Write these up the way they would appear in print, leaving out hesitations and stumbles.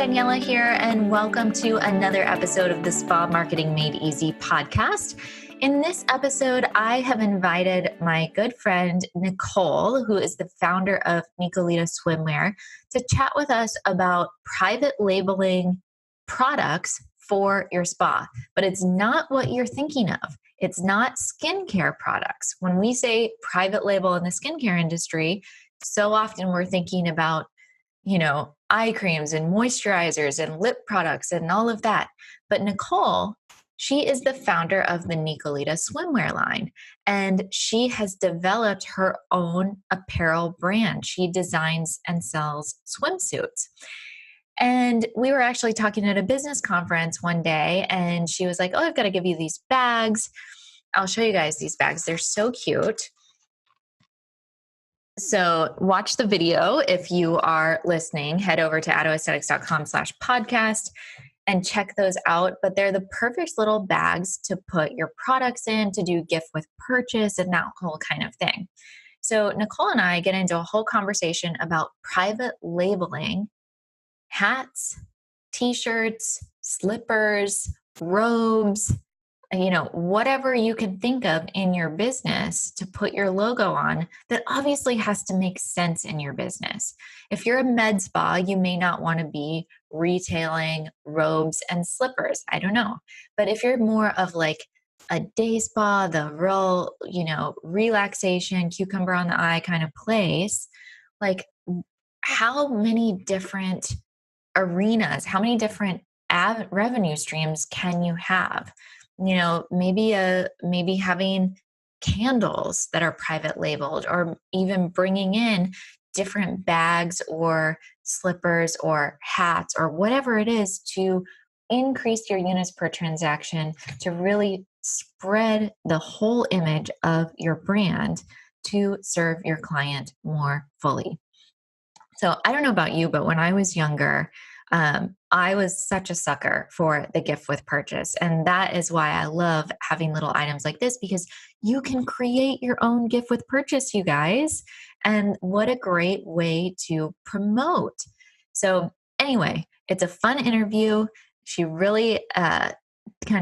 Daniela here, and welcome to another episode of the Spa Marketing Made Easy podcast. In this episode, I have invited my good friend, Nicole, who is the founder of Nicolita Swimwear, to chat with us about private labeling products for your spa. But it's not what you're thinking of. It's not skincare products. When we say private label in the skincare industry, so often we're thinking about eye creams and moisturizers and lip products and all of that. But Nicole, she is the founder of the Nicolita Swimwear line, and she has developed her own apparel brand. She designs and sells swimsuits. And we were actually talking at a business conference one day, and she was like, "Oh, I've got to give you these bags. I'll show you guys these bags. They're so cute." So watch the video. If you are listening, head over to addoaesthetics.com/podcast and check those out. But they're the perfect little bags to put your products in, to do gift with purchase and that whole kind of thing. So Nicole and I get into a whole conversation about private labeling hats, t-shirts, slippers, robes, whatever you can think of in your business to put your logo on that obviously has to make sense in your business. If you're a med spa, you may not want to be retailing robes and slippers. I don't know. But if you're more of like a day spa, the real, relaxation, cucumber on the eye kind of place, like how many different arenas, how many different revenue streams can you have? Maybe having candles that are private labeled, or even bringing in different bags or slippers or hats or whatever it is to increase your units per transaction, to really spread the image of your brand to serve your client more fully. So I don't know about you, but when I was younger, I was such a sucker for the gift with purchase. And that is why I love having little items like this, because you can create your own gift with purchase, you guys. And what a great way to promote. So anyway, it's a fun interview. She really kind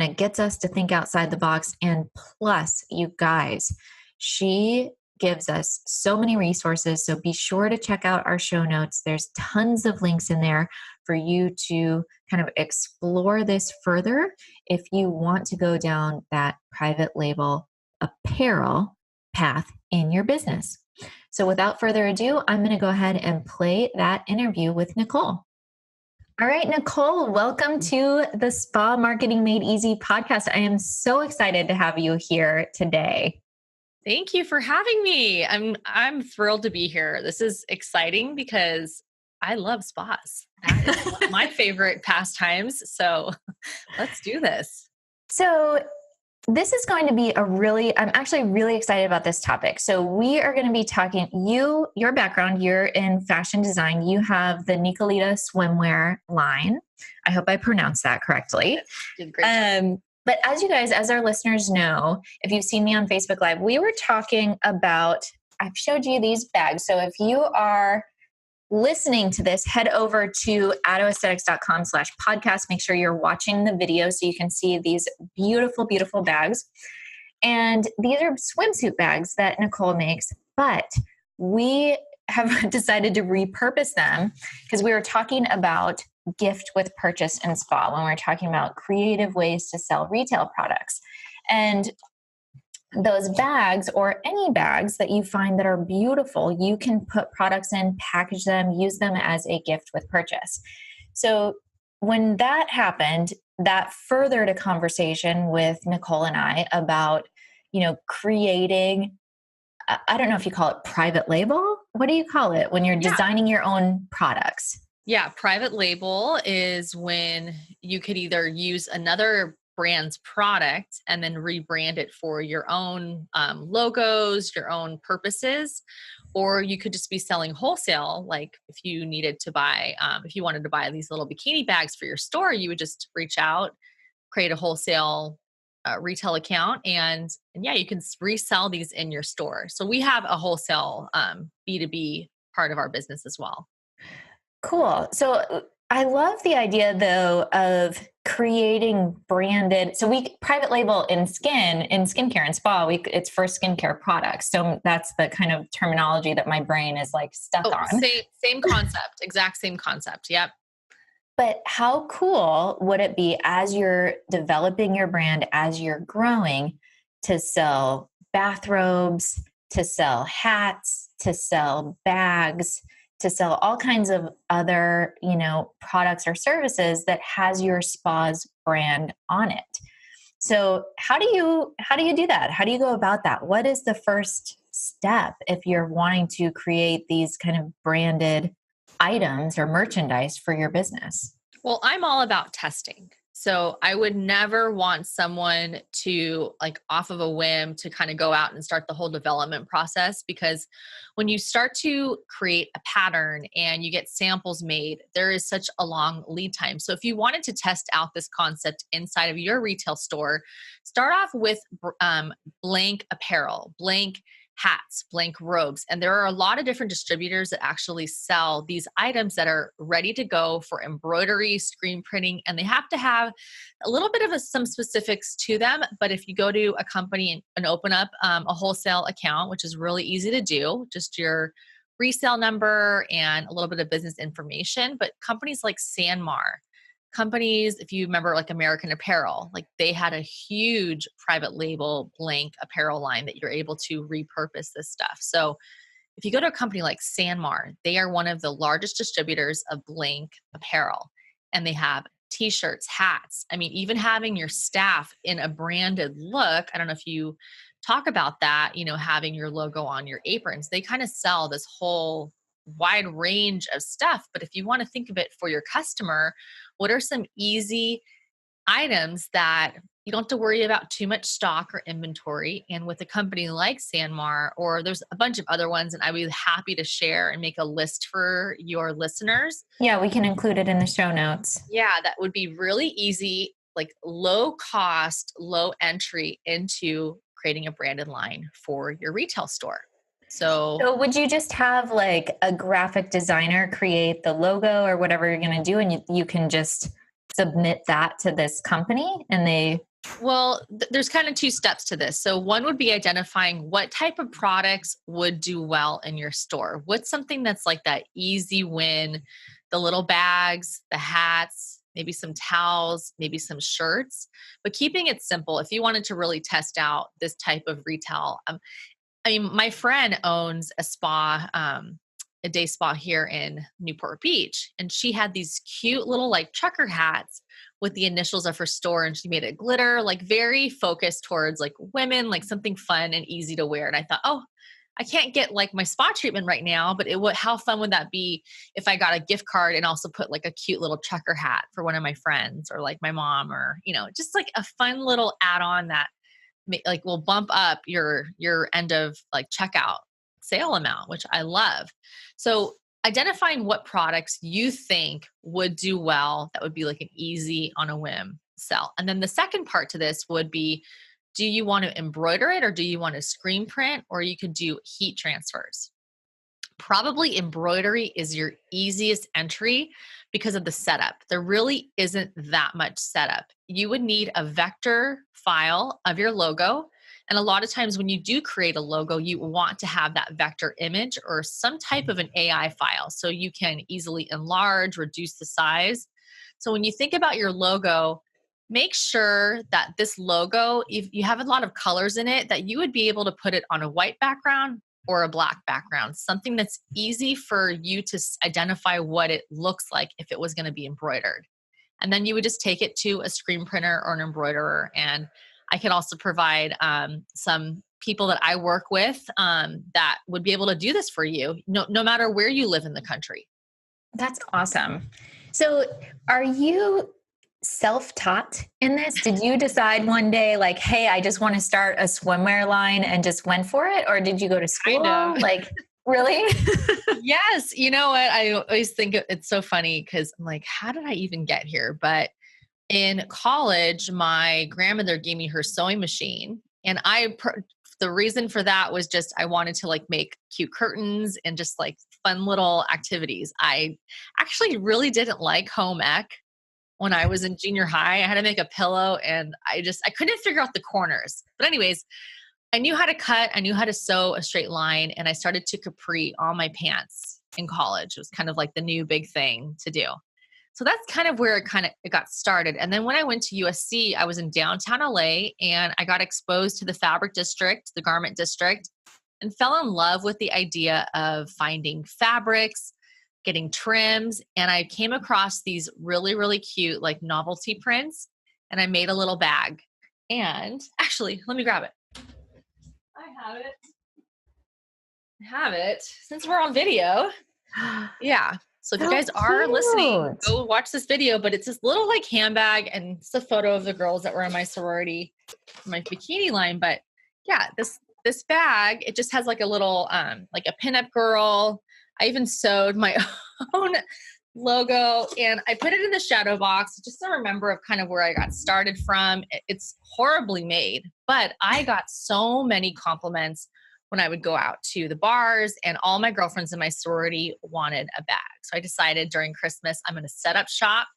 of gets us to think outside the box. And plus, you guys, she gives us so many resources. So be sure to check out our show notes. There's tons of links in there for you to kind of explore this further if you want to go down that private label apparel path in your business. So without further ado, I'm going to go ahead and play that interview with Nicole. All right, Nicole, welcome to the Spa Marketing Made Easy podcast. I am so excited to have you here today. Thank you for having me. I'm thrilled to be here. This is exciting because I love spas. That is my favorite pastimes. So let's do this. So this is going to be I'm actually really excited about this topic. So we are going to be talking, your background, you're in fashion design. You have the Nicolita Swimwear line. I hope I pronounced that correctly. Did a great job. But as our listeners know, if you've seen me on Facebook Live, we were talking about, I've showed you these bags. So if you are listening to this, head over to addoaesthetics.com/podcast. Make sure you're watching the video so you can see these beautiful, beautiful bags. And these are swimsuit bags that Nicole makes, but we have decided to repurpose them because we were talking about gift with purchase and spa when we're talking about creative ways to sell retail products. And those bags, or any bags that you find that are beautiful, you can put products in, package them, use them as a gift with purchase. So when that happened, that furthered a conversation with Nicole and I about, creating, I don't know if you call it private label. What do you call it when you're designing your own products? Yeah, private label is when you could either use another brand's product and then rebrand it for your own logos, your own purposes, or you could just be selling wholesale. Like if you needed to buy, if you wanted to buy these little bikini bags for your store, you would just reach out, create a wholesale retail account, and you can resell these in your store. So we have a wholesale B2B part of our business as well. Cool. So I love the idea though of creating branded. So we private label in skincare and spa, it's for skincare products. So that's the kind of terminology that my brain is like stuck Oh, on. same concept, exact same concept. Yep. But how cool would it be as you're developing your brand, as you're growing, to sell bathrobes, to sell hats, to sell bags, to sell all kinds of other, products or services that has your spa's brand on it. So how do you do that? How do you go about that? What is the first step if you're wanting to create these kind of branded items or merchandise for your business? Well, I'm all about testing. So I would never want someone to, like, off of a whim, to kind of go out and start the whole development process, because when you start to create a pattern and you get samples made, there is such a long lead time. So if you wanted to test out this concept inside of your retail store, start off with blank apparel, blank hats, blank robes. And there are a lot of different distributors that actually sell these items that are ready to go for embroidery, screen printing, and they have to have a little bit of some specifics to them. But if you go to a company and open up a wholesale account, which is really easy to do, just your resale number and a little bit of business information. But companies like Sanmar, companies, if you remember, like American Apparel, like they had a huge private label blank apparel line that you're able to repurpose this stuff. So if you go to a company like Sanmar, they are one of the largest distributors of blank apparel, and they have t-shirts, hats. I mean, even having your staff in a branded look. I don't know if you talk about that, having your logo on your aprons. They kind of sell this whole wide range of stuff. But if you want to think of it for your customer, what are some easy items that you don't have to worry about too much stock or inventory? And with a company like Sanmar, or there's a bunch of other ones, and I'd be happy to share and make a list for your listeners. Yeah, we can include it in the show notes. Yeah, that would be really easy, like low cost, low entry into creating a branded line for your retail store. So would you just have like a graphic designer create the logo or whatever you're going to do, and you can just submit that to this company and they... Well, there's kind of two steps to this. So one would be identifying what type of products would do well in your store. What's something that's like that easy win, the little bags, the hats, maybe some towels, maybe some shirts, but keeping it simple. If you wanted to really test out this type of retail, I mean, my friend owns a spa, a day spa here in Newport Beach, and she had these cute little like trucker hats with the initials of her store, and she made it glitter, like very focused towards like women, like something fun and easy to wear. And I thought, oh, I can't get like my spa treatment right now, but how fun would that be if I got a gift card and also put like a cute little trucker hat for one of my friends, or like my mom, or just like a fun little add-on that like will bump up your end of like checkout sale amount, which I love. So identifying what products you think would do well, that would be like an easy on a whim sell. And then the second part to this would be, do you want to embroider it, or do you want to screen print, or you could do heat transfers? Probably embroidery is your easiest entry because of the setup. There really isn't that much setup. You would need a vector file of your logo. And a lot of times when you do create a logo, you want to have that vector image or some type of an AI file so you can easily enlarge, reduce the size. So when you think about your logo, make sure that this logo, if you have a lot of colors in it, that you would be able to put it on a white background or a black background, something that's easy for you to identify what it looks like if it was going to be embroidered. And then you would just take it to a screen printer or an embroiderer. And I can also provide some people that I work with that would be able to do this for you, no matter where you live in the country. That's awesome. So are you self-taught in this? Did you decide one day like, hey, I just want to start a swimwear line and just went for it? Or did you go to school? Like, really? Yes. You know what? I always think it's so funny because I'm like, how did I even get here? But in college, my grandmother gave me her sewing machine. And the reason for that was just I wanted to like make cute curtains and just like fun little activities. I actually really didn't like home ec when I was in junior high. I had to make a pillow and I couldn't figure out the corners. But anyways, I knew how to cut, I knew how to sew a straight line, and I started to capri all my pants in college. It was kind of like the new big thing to do. So that's kind of where it got started. And then when I went to USC, I was in downtown LA and I got exposed to the fabric district, the garment district, and fell in love with the idea of finding fabrics, getting trims. And I came across these really, really cute like novelty prints, and I made a little bag. And actually, let me grab it. I have it since we're on video. Yeah. So if you guys are listening, go watch this video, but it's this little like handbag and it's a photo of the girls that were in my sorority, my bikini line. But yeah, this bag, it just has like a little, like a pinup girl. I even sewed my own logo and I put it in the shadow box just to remember of kind of where I got started from. It's horribly made, but I got so many compliments when I would go out to the bars, and all my girlfriends in my sorority wanted a bag. So I decided during Christmas, I'm going to set up shop.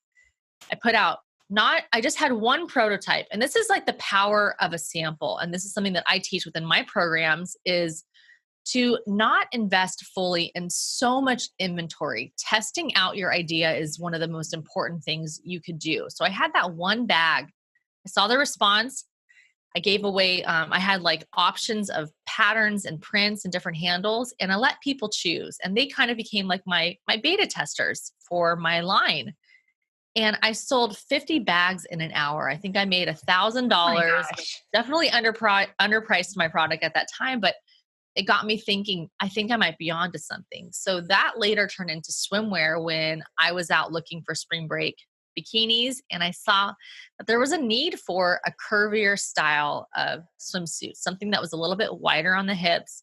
I just had one prototype, and this is like the power of a sample. And this is something that I teach within my programs, is to not invest fully in so much inventory. Testing out your idea is one of the most important things you could do. So I had that one bag. I saw the response. I gave away, I had like options of patterns and prints and different handles, and I let people choose. And they kind of became like my beta testers for my line. And I sold 50 bags in an hour. I think I made $1,000. Definitely underpriced my product at that time, but it got me thinking, I think I might be onto something. So that later turned into swimwear when I was out looking for spring break bikinis, and I saw that there was a need for a curvier style of swimsuit, something that was a little bit wider on the hips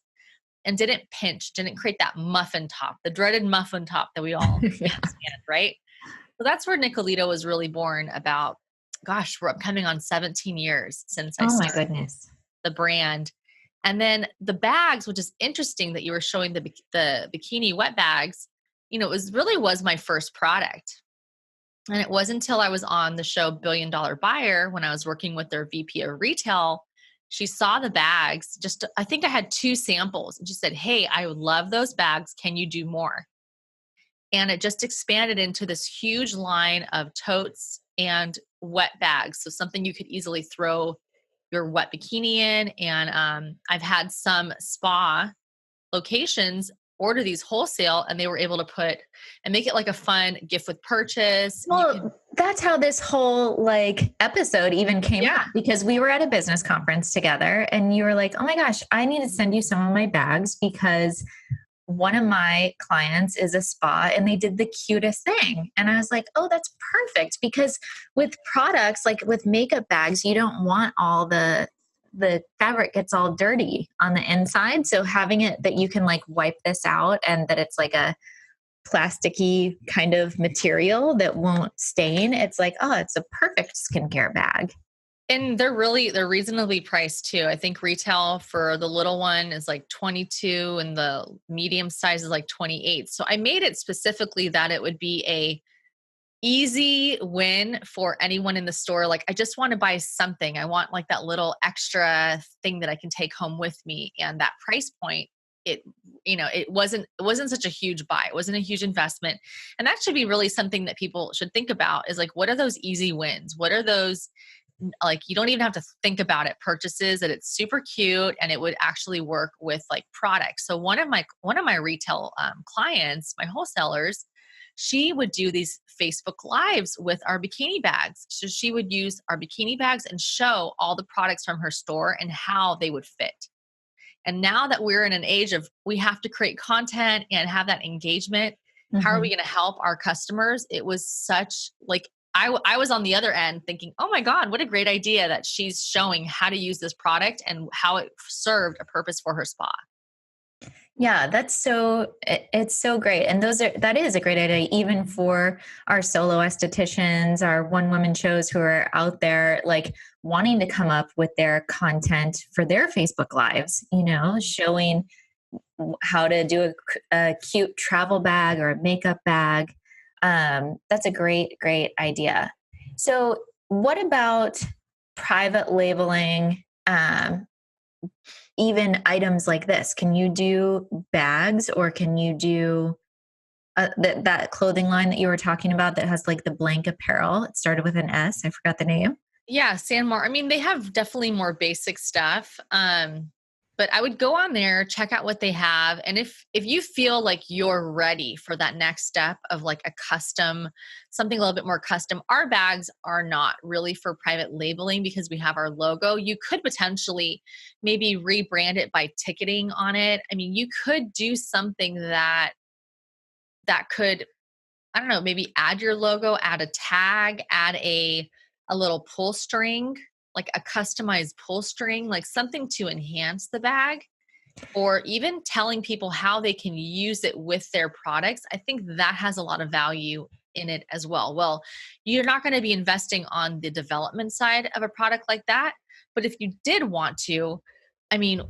and didn't pinch, didn't create that muffin top, the dreaded muffin top that we all stand, right? So that's where Nicolita was really born about, gosh, we're coming on 17 years since I started the brand. And then the bags, which is interesting that you were showing the bikini wet bags, it was my first product. And it wasn't until I was on the show $1 Billion Buyer, when I was working with their VP of retail, she saw the bags. I think I had 2 samples, and she said, "Hey, I would love those bags. Can you do more?" And it just expanded into this huge line of totes and wet bags. So something you could easily throw your wet bikini in. And I've had some spa locations order these wholesale, and they were able to put and make it like a fun gift with purchase. Well, that's how this whole like episode even came up, because we were at a business conference together and you were like, "Oh my gosh, I need to send you some of my bags because one of my clients is a spa and they did the cutest thing." And I was like, "Oh, that's perfect." Because with products, like with makeup bags, you don't want all the fabric gets all dirty on the inside. So having it that you can like wipe this out and that it's like a plasticky kind of material that won't stain, it's like, oh, it's a perfect skincare bag. And they're reasonably priced too. I think retail for the little one is like 22 and the medium size is like 28. So I made it specifically that it would be a easy win for anyone in the store. Like, I just want to buy something. I want like that little extra thing that I can take home with me. And that price point, it wasn't such a huge buy. It wasn't a huge investment. And that should be really something that people should think about, is like, what are those easy wins? What are those, like, you don't even have to think about it, purchases that it's super cute and it would actually work with like products. So one of my retail clients, my wholesalers, she would do these Facebook Lives with our bikini bags. So she would use our bikini bags and show all the products from her store and how they would fit. And now that we're in an age of, we have to create content and have that engagement, how are we going to help our customers? It was such like, I was on the other end thinking, oh my God, what a great idea that she's showing how to use this product and how it served a purpose for her spa. Yeah, it's so great. And that is a great idea, even for our solo estheticians, our one woman shows who are out there, like wanting to come up with their content for their Facebook Lives, showing how to do a cute travel bag or a makeup bag. That's a great idea. So, what about private labeling? Even items like this, can you do bags, or can you do that clothing line that you were talking about that has like the blank apparel? It started with an S. I forgot the name. Yeah, Sandmar. I mean, they have definitely more basic stuff. But I would go on there, check out what they have. And if you feel like you're ready for that next step of like a custom, something a little bit more custom, our bags are not really for private labeling because we have our logo. You could potentially maybe rebrand it by ticketing on it. I mean, you could do something that could, I don't know, maybe add your logo, add a tag, add a little pull string, like a customized pull string, like something to enhance the bag, or even telling people how they can use it with their products. I think that has a lot of value in it as well. Well, you're not going to be investing on the development side of a product like that. But if you did want to, I mean,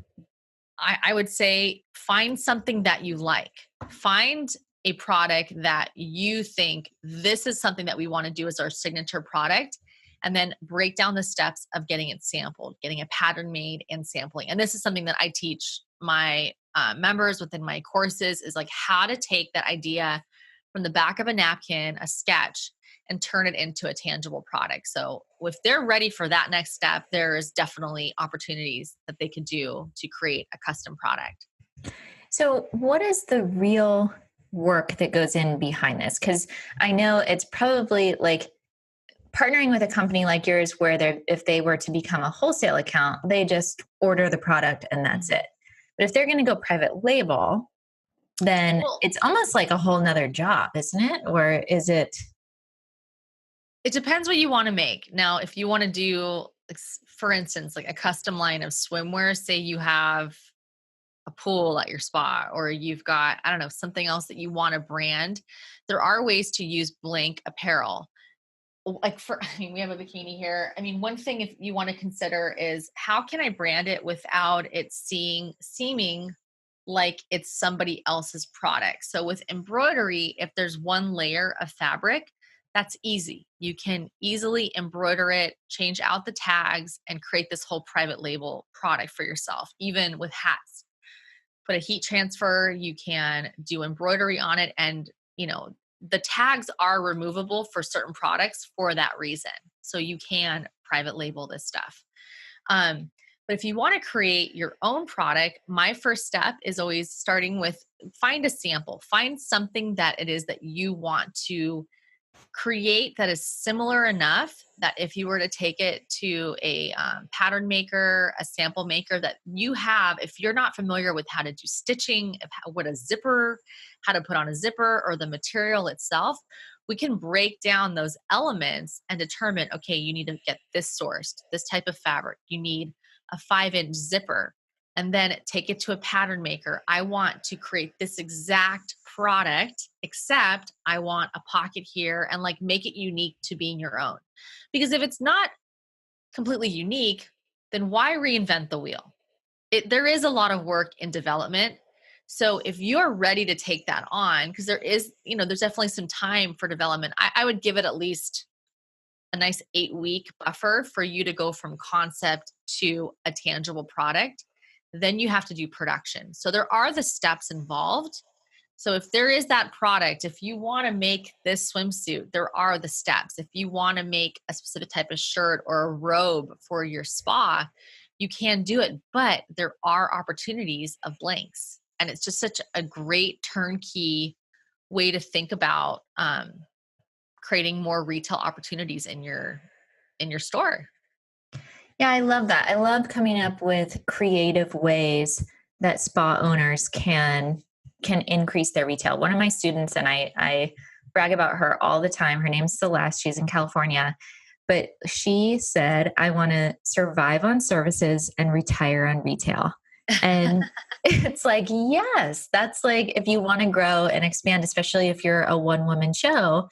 I would say find something that you like. Find a product that you think this is something that we want to do as our signature product, and then break down the steps of getting it sampled, getting a pattern made and sampling. And this is something that I teach my members within my courses, is like how to take that idea from the back of a napkin, a sketch, and turn it into a tangible product. So if they're ready for that next step, there's definitely opportunities that they could do to create a custom product. So, what is the real work that goes in behind this? Because I know it's probably like partnering with a company like yours, where if they were to become a wholesale account, they just order the product and that's it. But if they're going to go private label, then Well, it's almost like a whole nother job, isn't it? Or is it? it depends what you want to make. Now, if you want to do, for instance, like a custom line of swimwear, say you have a pool at your spa, or you've got, I don't know, something else that you want to brand, there are ways to use blank apparel. Like I mean, we have a bikini here. I mean, one thing if you want to consider is how can I brand it without it seeming like it's somebody else's product. So with embroidery, if there's one layer of fabric, that's easy. You can easily embroider it, change out the tags, and create this whole private label product for yourself, even with hats. Put a heat transfer, you can do embroidery on it, and the tags are removable for certain products for that reason. So you can private label this stuff. But if you want to create your own product, my first step is always starting with find a sample, find something that it is that you want to create that is similar enough that if you were to take it to a pattern maker, a sample maker that you have, if you're not familiar with how to do stitching, what a zipper, how to put on a zipper, or the material itself, we can break down those elements and determine, okay, you need to get this sourced, this type of fabric. You need a 5-inch zipper, and then take it to a pattern maker. I want to create this exact product, except I want a pocket here, and like make it unique to being your own. Because if it's not completely unique, then why reinvent the wheel? There is a lot of work in development. So if you're ready to take that on, because there's definitely some time for development. I would give it at least a nice 8-week buffer for you to go from concept to a tangible product. Then you have to do production. So there are the steps involved. So if there is that product, if you want to make this swimsuit, there are the steps. If you want to make a specific type of shirt or a robe for your spa, you can do it. But there are opportunities of blanks. And it's just such a great turnkey way to think about creating more retail opportunities in your store. Yeah, I love that. I love coming up with creative ways that spa owners can increase their retail. One of my students, and I brag about her all the time. Her name's Celeste. She's in California. But she said, I want to survive on services and retire on retail. And it's like, yes, that's like, if you want to grow and expand, especially if you're a one-woman show,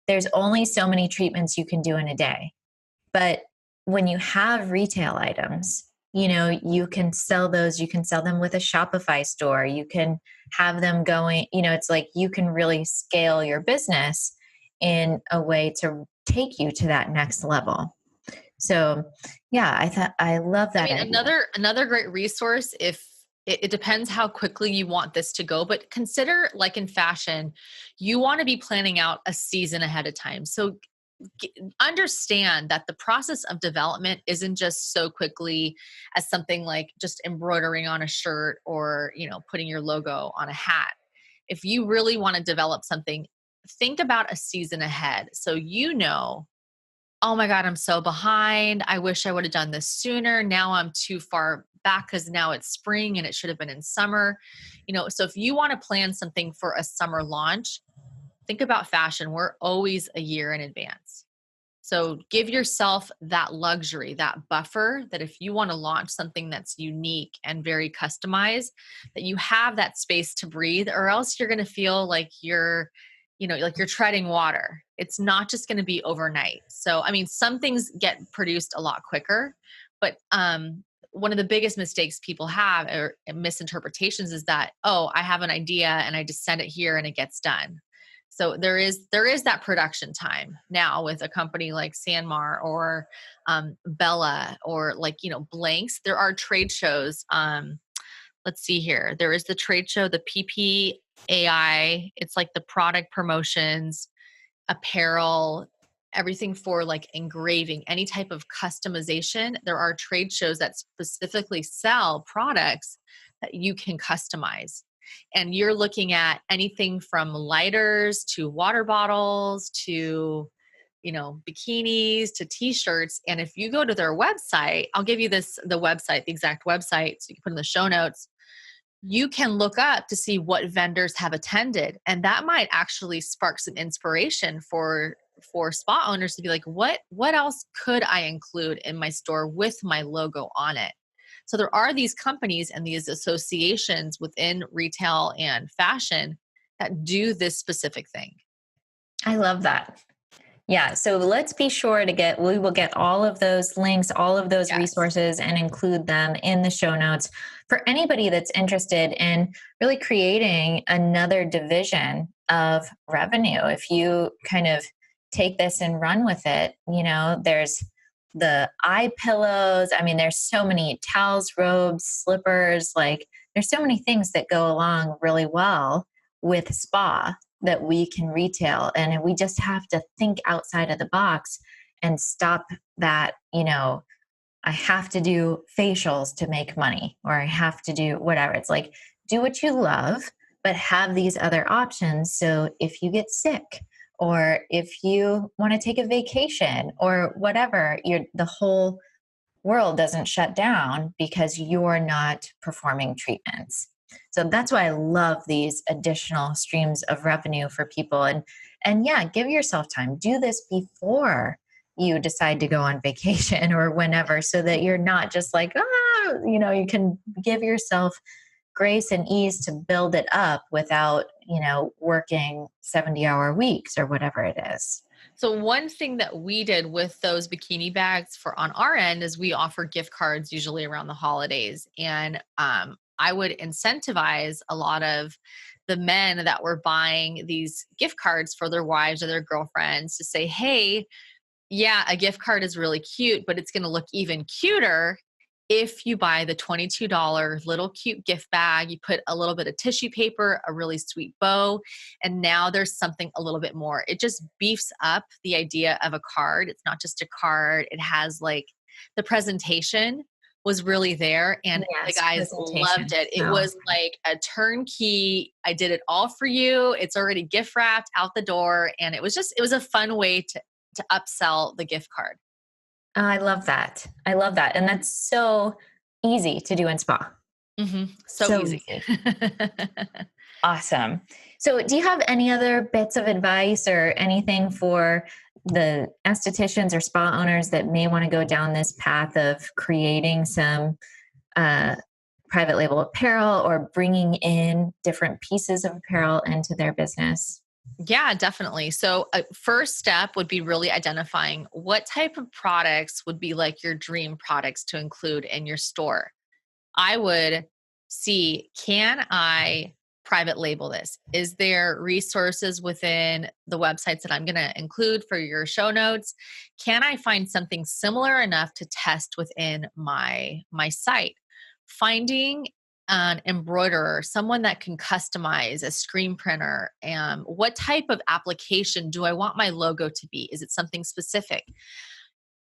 there's only so many treatments you can do in a day. But when you have retail items, you can sell those, you can sell them with a Shopify store, you can have them going, it's like you can really scale your business in a way to take you to that next level. So yeah, I love that idea. Another great resource, if it depends how quickly you want this to go, but consider, like in fashion, you want to be planning out a season ahead of time. So understand that the process of development isn't just so quickly as something like just embroidering on a shirt or, putting your logo on a hat. If you really want to develop something, think about a season ahead. So, oh my God, I'm so behind. I wish I would have done this sooner. Now I'm too far back because now it's spring and it should have been in summer. So if you want to plan something for a summer launch, think about fashion. We're always a year in advance. So give yourself that luxury, that buffer, that if you want to launch something that's unique and very customized, that you have that space to breathe, or else you're going to feel like you're treading water. It's not just going to be overnight. So, some things get produced a lot quicker, but one of the biggest mistakes people have or misinterpretations is that, oh, I have an idea and I just send it here and it gets done. So there is that production time now with a company like Sanmar or Bella or Blanks. There are trade shows. Let's see here. There is the trade show, the PPAI. It's like the product promotions, apparel, everything for like engraving, any type of customization. There are trade shows that specifically sell products that you can customize. And you're looking at anything from lighters to water bottles to, bikinis to t-shirts. And if you go to their website, I'll give you the exact website, so you can put in the show notes. You can look up to see what vendors have attended. And that might actually spark some inspiration for spa owners to be like, what else could I include in my store with my logo on it? So there are these companies and these associations within retail and fashion that do this specific thing. I love that. Yeah. So let's be sure we will get all of those links, all of those resources, and include them in the show notes for anybody that's interested in really creating another division of revenue. If you kind of take this and run with it, there's the eye pillows. There's so many towels, robes, slippers, there's so many things that go along really well with spa that we can retail. And we just have to think outside of the box and stop that, I have to do facials to make money, or I have to do whatever. It's like, do what you love, but have these other options. So if you get sick, or if you want to take a vacation or whatever, the whole world doesn't shut down because you're not performing treatments. So that's why I love these additional streams of revenue for people. And yeah, give yourself time. Do this before you decide to go on vacation or whenever, so that you're not just like, you can give yourself grace and ease to build it up without, working 70-hour weeks or whatever it is. So one thing that we did with those bikini bags on our end is we offer gift cards usually around the holidays. And I would incentivize a lot of the men that were buying these gift cards for their wives or their girlfriends to say, hey, yeah, a gift card is really cute, but it's going to look even cuter if you buy the $22 little cute gift bag. You put a little bit of tissue paper, a really sweet bow, and now there's something a little bit more. It just beefs up the idea of a card. It's not just a card. It has the presentation was really there, and the guys loved it. It was like a turnkey. I did it all for you. It's already gift wrapped out the door. And it was a fun way to upsell the gift card. Oh, I love that. And that's so easy to do in spa. Mm-hmm. So easy. Awesome. So do you have any other bits of advice or anything for the estheticians or spa owners that may want to go down this path of creating some private label apparel or bringing in different pieces of apparel into their business? Yeah, definitely. So, a first step would be really identifying what type of products would be like your dream products to include in your store. I would see, can I private label this? Is there resources within the websites that I'm going to include for your show notes? Can I find something similar enough to test within my site? Finding an embroiderer, someone that can customize a screen printer. What type of application do I want my logo to be? Is it something specific?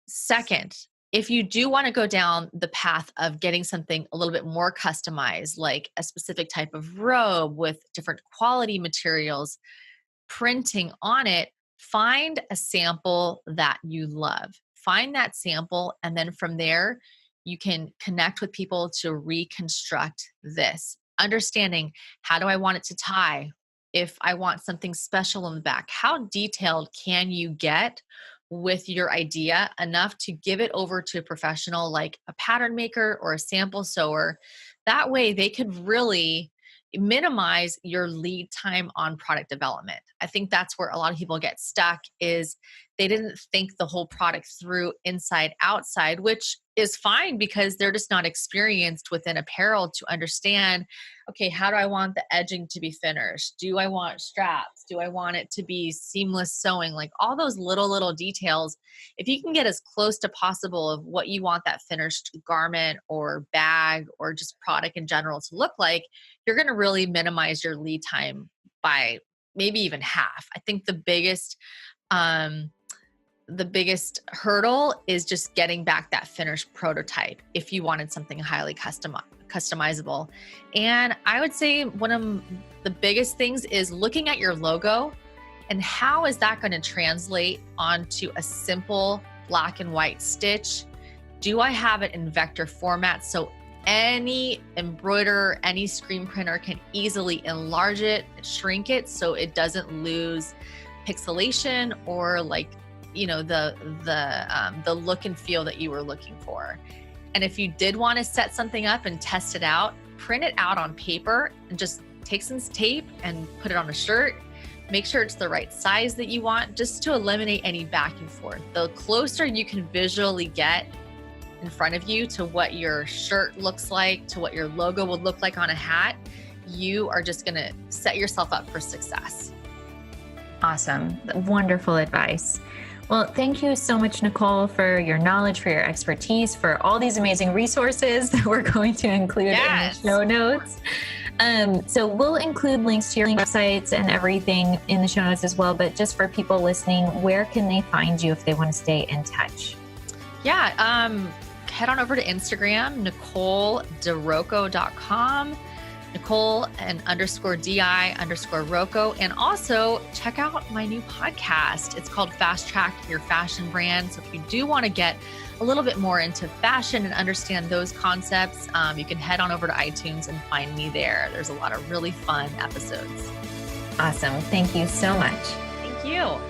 Second, if you do want to go down the path of getting something a little bit more customized, like a specific type of robe with different quality materials, printing on it, find a sample that you love. Find that sample, and then from there, you can connect with people to reconstruct this. Understanding, how do I want it to tie? If I want something special in the back, how detailed can you get with your idea enough to give it over to a professional like a pattern maker or a sample sewer? That way, they could really minimize your lead time on product development. I think that's where a lot of people get stuck, is they didn't think the whole product through inside outside, which is fine because they're just not experienced within apparel to understand, okay, how do I want the edging to be finished? Do I want straps? Do I want it to be seamless sewing? Like all those little details. If you can get as close to possible of what you want that finished garment or bag or just product in general to look like, you're going to really minimize your lead time by maybe even half. I think the biggest hurdle is just getting back that finished prototype if you wanted something highly customizable. And I would say one of the biggest things is looking at your logo and how is that going to translate onto a simple black and white stitch. Do I have it in vector format so any embroiderer, any screen printer can easily enlarge it, shrink it so it doesn't lose pixelation or like, you know, the look and feel that you were looking for. And if you did want to set something up and test it out, print it out on paper and just take some tape and put it on a shirt. Make sure it's the right size that you want, just to eliminate any back and forth. The closer you can visually get in front of you to what your shirt looks like, to what your logo would look like on a hat, you are just going to set yourself up for success. Awesome. Wonderful advice. Well, thank you so much, Nicole, for your knowledge, for your expertise, for all these amazing resources that we're going to include in the show notes. So we'll include links to your websites and everything in the show notes as well. But just for people listening, where can they find you if they want to stay in touch? Yeah, head on over to Instagram, NicoleDiRocco.com. Nicole and _DI_Rocco. And also check out my new podcast. It's called Fast Track Your Fashion Brand. So if you do want to get a little bit more into fashion and understand those concepts, you can head on over to iTunes and find me there. There's a lot of really fun episodes. Awesome. Thank you so much. Thank you.